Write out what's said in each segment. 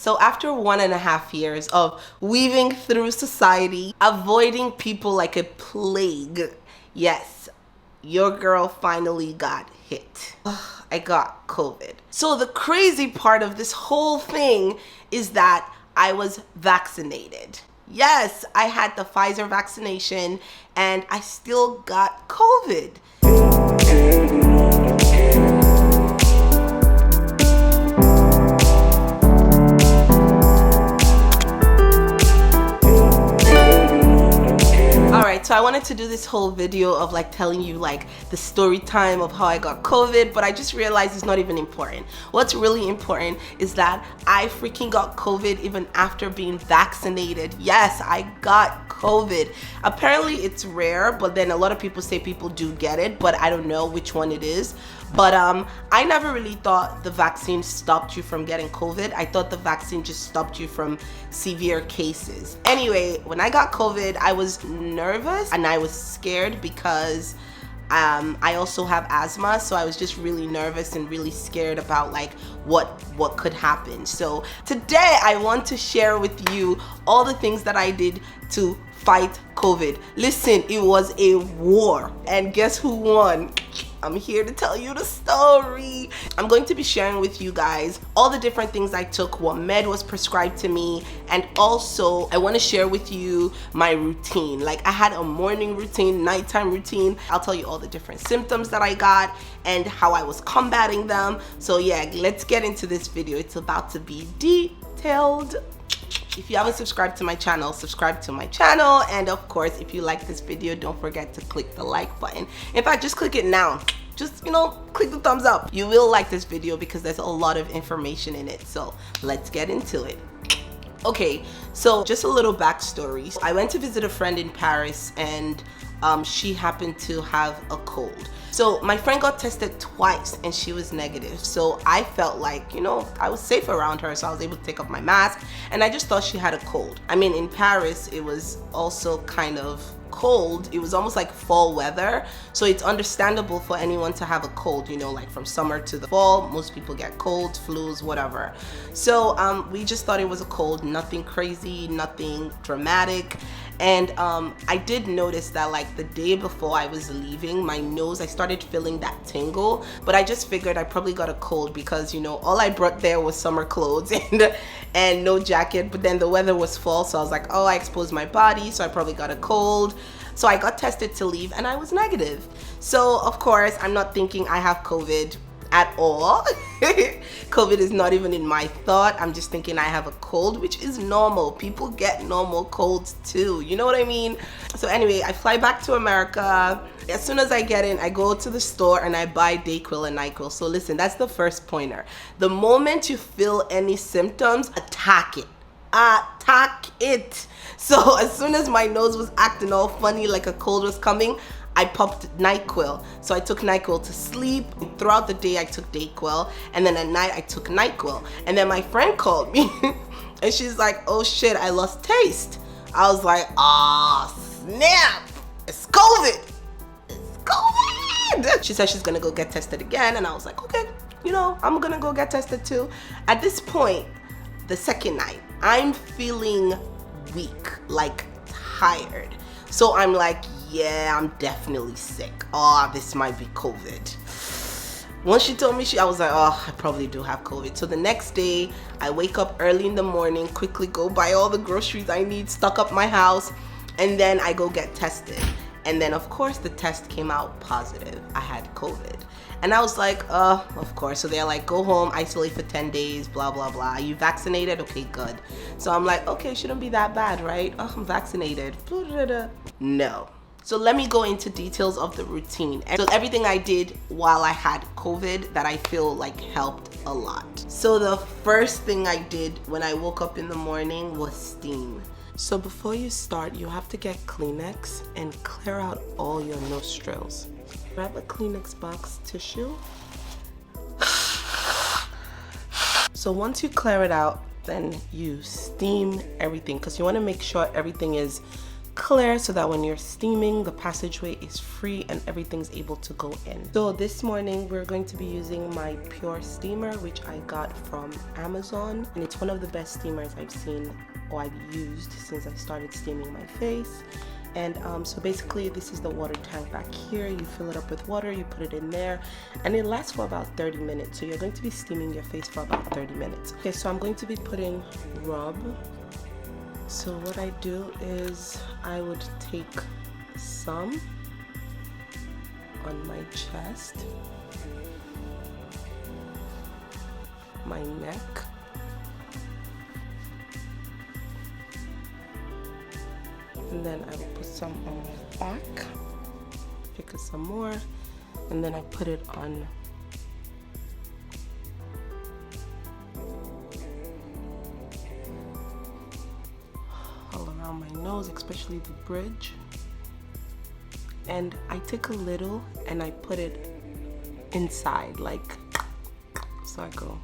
So after 1.5 years of weaving through society, avoiding people like a plague, yes, your girl finally got hit. Ugh, I got COVID. So the crazy part of this whole thing is that I was vaccinated. Yes, I had the Pfizer vaccination and I still got COVID. So I wanted to do this whole video of like telling you like the story time of how I got COVID, but I just realized it's not even important. What's really important is that I freaking got COVID even after being vaccinated. Yes, I got COVID. Apparently it's rare, but then a lot of people say people do get it, but I don't know which one it is. But I never really thought the vaccine stopped you from getting COVID. I thought the vaccine just stopped you from severe cases. Anyway, when I got COVID, I was nervous and I was scared because I also have asthma, so I was just really nervous and really scared about like what could happen. So today I want to share with you all the things that I did to fight COVID. Listen, it was a war, and guess who won? I'm here to tell you the story. I'm going to be sharing with you guys all the different things I took, what med was prescribed to me, and also I want to share with you my routine. Like I had a morning routine, nighttime routine. I'll tell you all the different symptoms that I got and how I was combating them. So yeah, let's get into this video. It's about to be detailed. If you haven't subscribed to my channel, subscribe to my channel. And of course, if you like this video, don't forget to click the like button. In fact, just click it now. Just, click the thumbs up. You will like this video because there's a lot of information in it. So let's get into it. Okay, so just a little backstory. I went to visit a friend in Paris and she happened to have a cold. So my friend got tested twice and she was negative. So I felt like, I was safe around her, so I was able to take off my mask, and I just thought she had a cold. I mean, in Paris, it was also kind of cold. It was almost like fall weather, so it's understandable for anyone to have a cold, like from summer to the fall. Most people get colds, flus, whatever. So we just thought it was a cold, nothing crazy, nothing dramatic. And I did notice that like the day before I was leaving, my nose, I started feeling that tingle, but I just figured I probably got a cold because all I brought there was summer clothes and no jacket. But then the weather was fall, so I was like, oh, I exposed my body, so I probably got a cold. So I got tested to leave and I was negative. So of course I'm not thinking I have COVID at all. COVID is not even in my thought. I'm just thinking I have a cold, which is normal. People get normal colds too, you know what I mean? So anyway, I fly back to America. As soon as I get in, I go to the store and I buy Dayquil and NyQuil. So listen, that's the first pointer. The moment you feel any symptoms, attack it. Attack it. So as soon as my nose was acting all funny like a cold was coming, I popped NyQuil. So I took NyQuil to sleep. Throughout the day I took Dayquil, and then at night I took NyQuil. And then my friend called me and she's like, oh shit, I lost taste. I was like, ah, snap, it's COVID. It's COVID. She said she's gonna go get tested again, and I was like, okay, I'm gonna go get tested too. At this point, the second night, I'm feeling weak, like tired. So I'm like, yeah, I'm definitely sick. Oh, this might be COVID. Once she told me, I was like, oh, I probably do have COVID. So the next day, I wake up early in the morning, quickly go buy all the groceries I need, stock up my house, and then I go get tested. And then of course the test came out positive. I had COVID. And I was like, of course. So they're like, go home, isolate for 10 days, blah, blah, blah. Are you vaccinated? Okay, good. So I'm like, okay, shouldn't be that bad, right? Oh, I'm vaccinated. No. So let me go into details of the routine. And so everything I did while I had COVID that I feel like helped a lot. So the first thing I did when I woke up in the morning was steam. So before you start, you have to get Kleenex and clear out all your nostrils. Grab a Kleenex box tissue. So once you clear it out, then you steam everything because you want to make sure everything is clear so that when you're steaming, the passageway is free and everything's able to go in. So this morning we're going to be using my Pure steamer, which I got from Amazon, and it's one of the best steamers I've seen or I've used since I started steaming my face. And so basically this is the water tank back here. You fill it up with water, you put it in there, and it lasts for about 30 minutes. So you're going to be steaming your face for about 30 minutes. Okay, so I'm going to be putting rub. So what I do is I would take some on my chest, my neck, and then I will put some on my back, pick up some more, and then I put it on all around my nose, especially the bridge. And I take a little and I put it inside, like, so I go.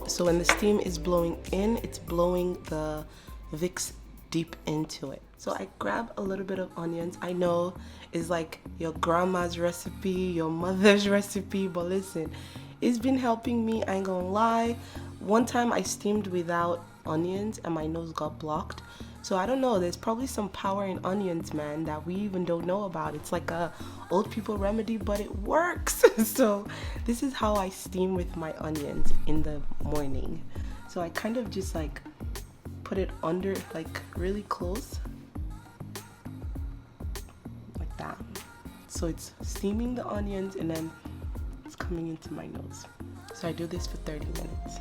So when the steam is blowing in, it's blowing the Vicks deep into it. So I grab a little bit of onions. I know it's like your grandma's recipe, your mother's recipe, but listen, it's been helping me, I ain't gonna lie. One time I steamed without onions and my nose got blocked. So I don't know, there's probably some power in onions, man, that we even don't know about. It's like a old people remedy, but it works. So this is how I steam with my onions in the morning. So I kind of just like put it under, like really close, like that. So it's steaming the onions and then it's coming into my nose. So I do this for 30 minutes.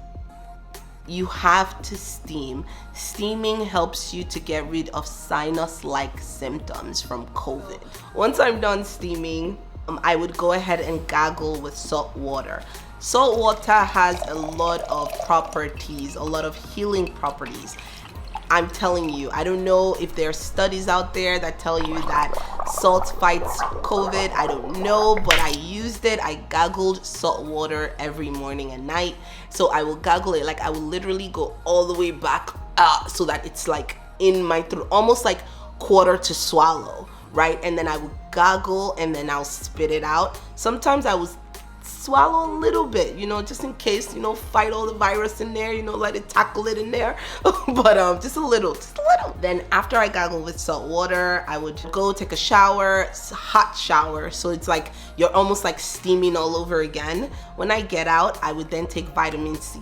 You have to steam. Steaming helps you to get rid of sinus-like symptoms from COVID. Once I'm done steaming, I would go ahead and gargle with salt water. Salt water has a lot of properties, a lot of healing properties. I'm telling you, I don't know if there are studies out there that tell you that salt fights COVID. I don't know, but I used it. I gargled salt water every morning and night. So I will gargle it, like I will literally go all the way back so that it's like in my throat, almost like quarter to swallow, right? And then I will gargle and then I'll spit it out. Sometimes I will swallow a little bit, you know, just in case, you know, fight all the virus in there, you know, let it tackle it in there. But just a little. Then after I gargle with salt water, I would go take a shower, hot shower. So it's like you're almost like steaming all over again. When I get out, I would then take vitamin C,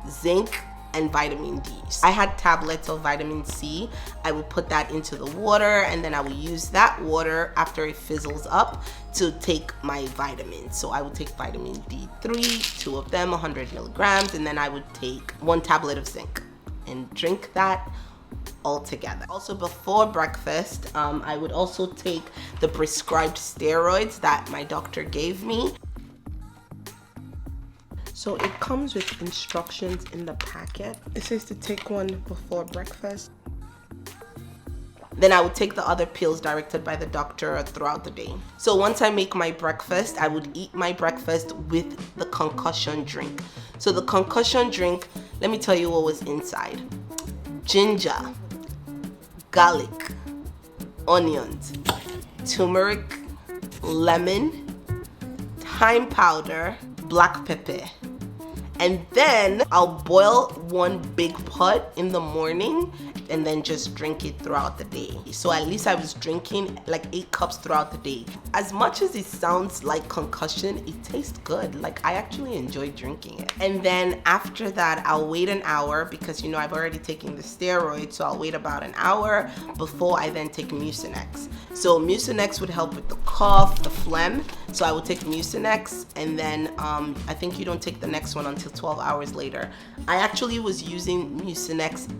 zinc, and vitamin D. I had tablets of vitamin C. I would put that into the water and then I would use that water after it fizzles up to take my vitamins. So I would take vitamin D3, 2 of them, 100 milligrams, and then I would take 1 tablet of zinc and drink that all together. Also before breakfast, I would also take the prescribed steroids that my doctor gave me. So it comes with instructions in the packet. It says to take one before breakfast. Then I would take the other pills directed by the doctor throughout the day. So once I make my breakfast, I would eat my breakfast with the concussion drink. So the concussion drink, let me tell you what was inside. Ginger, garlic, onions, turmeric, lemon, thyme powder, black pepper. And then I'll boil 1 big pot in the morning and then just drink it throughout the day. So at least I was drinking like 8 cups throughout the day. As much as it sounds like concussion, it tastes good. Like I actually enjoy drinking it. And then after that, I'll wait an hour because, you know, I've already taken the steroids. So I'll wait about an hour before I then take Mucinex. So Mucinex would help with the cough, the phlegm. So I would take Mucinex and then I think you don't take the next one until 12 hours later. I actually was using Mucinex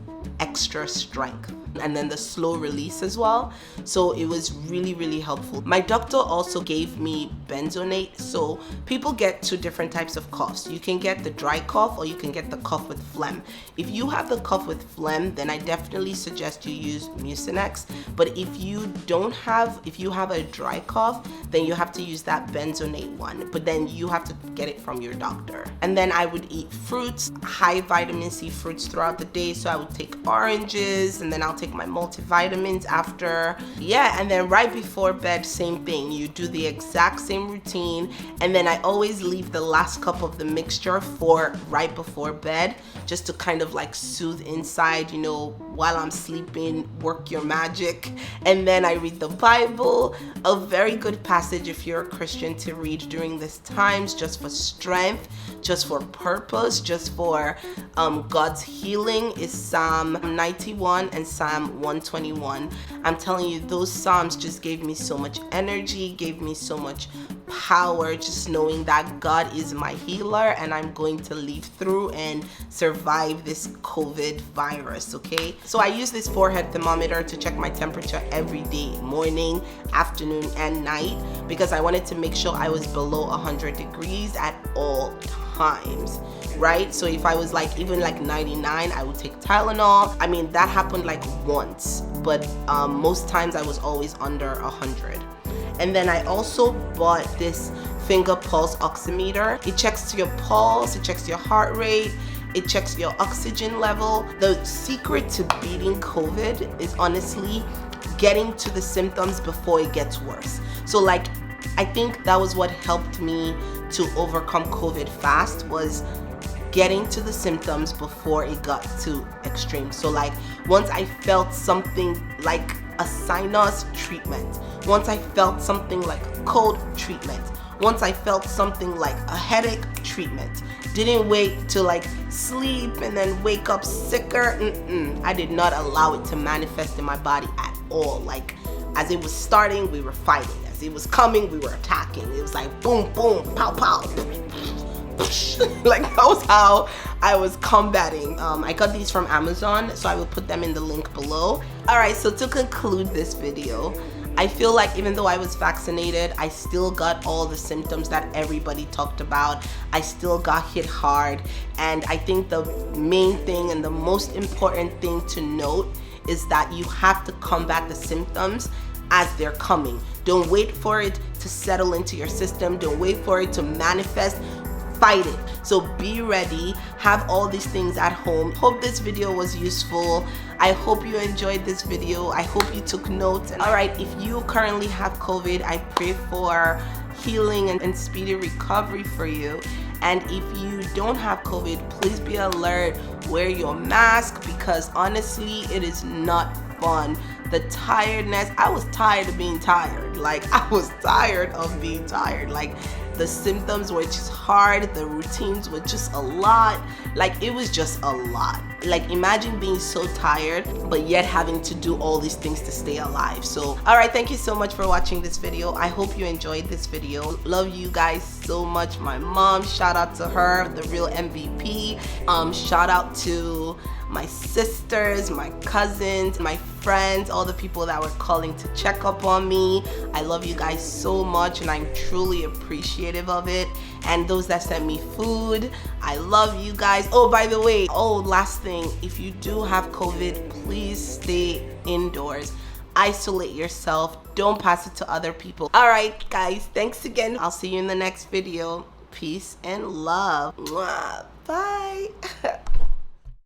extra strength, and then the slow release as well. So it was really, really helpful. My doctor also gave me benzoate. So people get two different types of coughs. You can get the dry cough or you can get the cough with phlegm. If you have the cough with phlegm, then I definitely suggest you use Mucinex. But if you have a dry cough, then you have to use that benzoate one. But then you have to get it from your doctor. And then I would eat fruits, high vitamin C fruits throughout the day. So I would take oranges, and then I'll take my multivitamins after. Yeah, and then right before bed, same thing. You do the exact same routine. And then I always leave the last cup of the mixture for right before bed, just to kind of like soothe inside, you know, while I'm sleeping, work your magic. And then I read the Bible, a very good passage if you're a Christian to read during these times, just for strength, just for purpose, just for God's healing, is Psalm 91 and Psalm 121. I'm telling you, those Psalms just gave me so much energy, gave me so much power, just knowing that God is my healer and I'm going to live through and survive this COVID virus, okay? So I use this forehead thermometer to check my temperature every day, morning, afternoon, and night, because I wanted to make sure I was below 100 degrees at all times, right? So if I was like even like 99, I would take Tylenol. I mean, that happened like once, but most times I was always under 100. And then I also bought this finger pulse oximeter. It checks your pulse, it checks your heart rate, it checks your oxygen level. The secret to beating COVID is honestly getting to the symptoms before it gets worse. So like, I think that was what helped me to overcome COVID fast, was getting to the symptoms before it got too extreme. So like, once I felt something like a sinus treatment, once I felt something like a cold treatment, once I felt something like a headache treatment, didn't wait to like sleep and then wake up sicker. I did not allow it to manifest in my body at all. Like, as it was starting, we were fighting. As it was coming, we were attacking. It was like boom, boom, pow, pow. Like, that was how I was combating. I got these from Amazon, so I will put them in the link below. All right, so to conclude this video, I feel like even though I was vaccinated, I still got all the symptoms that everybody talked about. I still got hit hard. And I think the main thing and the most important thing to note is that you have to combat the symptoms as they're coming. Don't wait for it to settle into your system. Don't wait for it to manifest. Fight it. So be ready, have all these things at home. Hope this video was useful. I hope you enjoyed this video. I hope you took notes. All right, if you currently have COVID, I pray for healing and speedy recovery for you. And if you don't have COVID, please be alert, wear your mask, because honestly, it is not fun. The tiredness, I was tired of being tired. Like, I was tired of being tired. Like, the symptoms were just hard, the routines were just a lot. Like, it was just a lot. Like, imagine being so tired, but yet having to do all these things to stay alive. So, all right, thank you so much for watching this video. I hope you enjoyed this video. Love you guys so much. My mom, shout out to her, the real MVP. Shout out to my sisters, my cousins, my friends, all the people that were calling to check up on me. I love you guys so much, and I'm truly appreciative of it. And those that sent me food, I love you guys. Oh, by the way, last thing, if you do have COVID, please stay indoors. Isolate yourself. Don't pass it to other people. All right, guys, thanks again. I'll see you in the next video. Peace and love. Mwah. Bye.